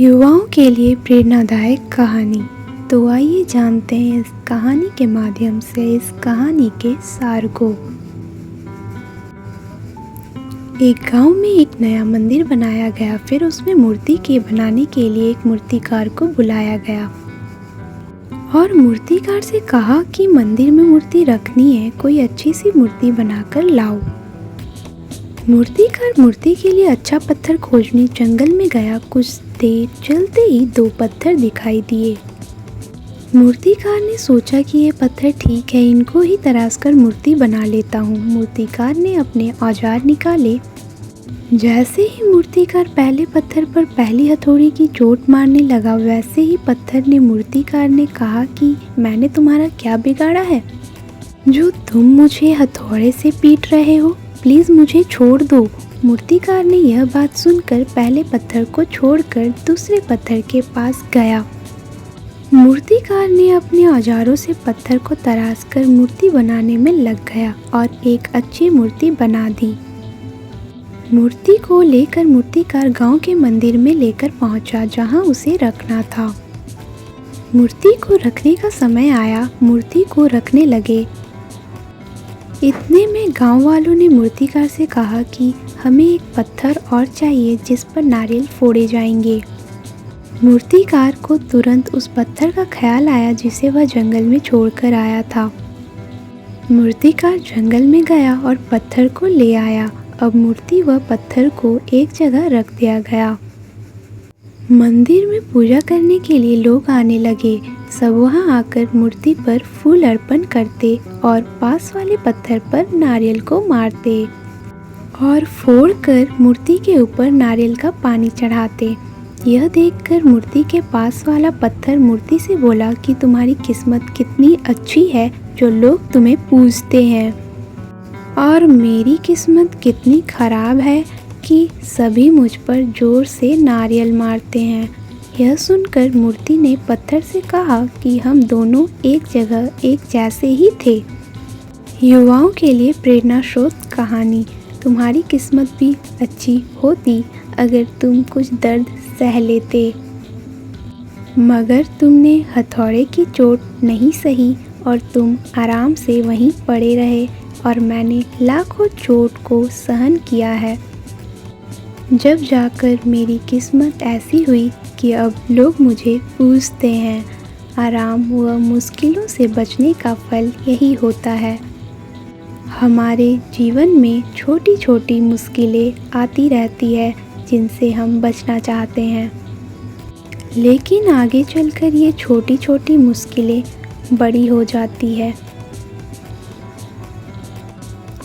युवाओं के लिए प्रेरणादायक कहानी। तो आइए जानते हैं इस कहानी के माध्यम से इस कहानी के सार को। एक गांव में एक नया मंदिर बनाया गया। फिर उसमें मूर्ति के बनाने के लिए एक मूर्तिकार को बुलाया गया और मूर्तिकार से कहा कि मंदिर में मूर्ति रखनी है, कोई अच्छी सी मूर्ति बनाकर लाओ। मूर्तिकार मूर्ति के लिए अच्छा पत्थर खोजने जंगल में गया। कुछ देर चलते ही दो पत्थर दिखाई दिए। मूर्तिकार ने सोचा कि ये पत्थर ठीक है, इनको ही तराश कर मूर्ति बना लेता हूँ। मूर्तिकार ने अपने औजार निकाले। जैसे ही मूर्तिकार पहले पत्थर पर पहली हथौड़ी की चोट मारने लगा, वैसे ही पत्थर ने मूर्तिकार ने कहा कि मैंने तुम्हारा क्या बिगाड़ा है जो तुम मुझे हथौड़े से पीट रहे हो, प्लीज़ मुझे छोड़ दो। मूर्तिकार ने यह बात सुनकर पहले पत्थर को छोड़कर दूसरे पत्थर के पास गया। मूर्तिकार ने अपने औजारों से पत्थर को तराश कर मूर्ति बनाने में लग गया और एक अच्छी मूर्ति बना दी। मूर्ति को लेकर मूर्तिकार गांव के मंदिर में लेकर पहुंचा, जहां उसे रखना था। मूर्ति को रखने का समय आया। मूर्ति को रखने लगे। इतने में गांव वालों ने मूर्तिकार से कहा कि हमें एक पत्थर और चाहिए जिस पर नारियल फोड़े जाएंगे। मूर्तिकार को तुरंत उस पत्थर का ख्याल आया जिसे वह जंगल में छोड़कर आया था। मूर्तिकार जंगल में गया और पत्थर को ले आया। अब मूर्ति व पत्थर को एक जगह रख दिया गया। मंदिर में पूजा करने के लिए लोग आने लगे। सब वहां आकर मूर्ति पर फूल अर्पण करते और पास वाले पत्थर पर नारियल को मारते और फोड़कर मूर्ति के ऊपर नारियल का पानी चढ़ाते। यह देखकर मूर्ति के पास वाला पत्थर मूर्ति से बोला कि तुम्हारी किस्मत कितनी अच्छी है जो लोग तुम्हें पूजते हैं, और मेरी किस्मत कितनी खराब है कि सभी मुझ पर जोर से नारियल मारते हैं। यह सुनकर मूर्ति ने पत्थर से कहा कि हम दोनों एक जगह एक जैसे ही थे। युवाओं के लिए प्रेरणा स्रोत कहानी। तुम्हारी किस्मत भी अच्छी होती अगर तुम कुछ दर्द सह लेते, मगर तुमने हथौड़े की चोट नहीं सही और तुम आराम से वहीं पड़े रहे, और मैंने लाखों चोट को सहन किया है। जब जाकर मेरी किस्मत ऐसी हुई कि अब लोग मुझे पूजते हैं। आराम व मुश्किलों से बचने का फल यही होता है। हमारे जीवन में छोटी छोटी मुश्किलें आती रहती है जिनसे हम बचना चाहते हैं, लेकिन आगे चलकर ये छोटी छोटी मुश्किलें बड़ी हो जाती है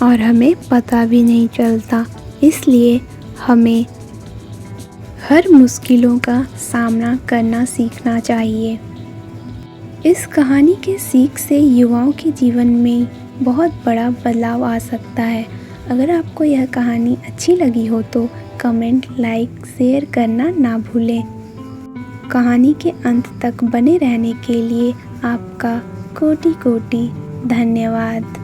और हमें पता भी नहीं चलता। इसलिए हमें हर मुश्किलों का सामना करना सीखना चाहिए। इस कहानी के सीख से युवाओं के जीवन में बहुत बड़ा बदलाव आ सकता है। अगर आपको यह कहानी अच्छी लगी हो तो कमेंट, लाइक, शेयर करना ना भूलें। कहानी के अंत तक बने रहने के लिए आपका कोटि कोटि धन्यवाद।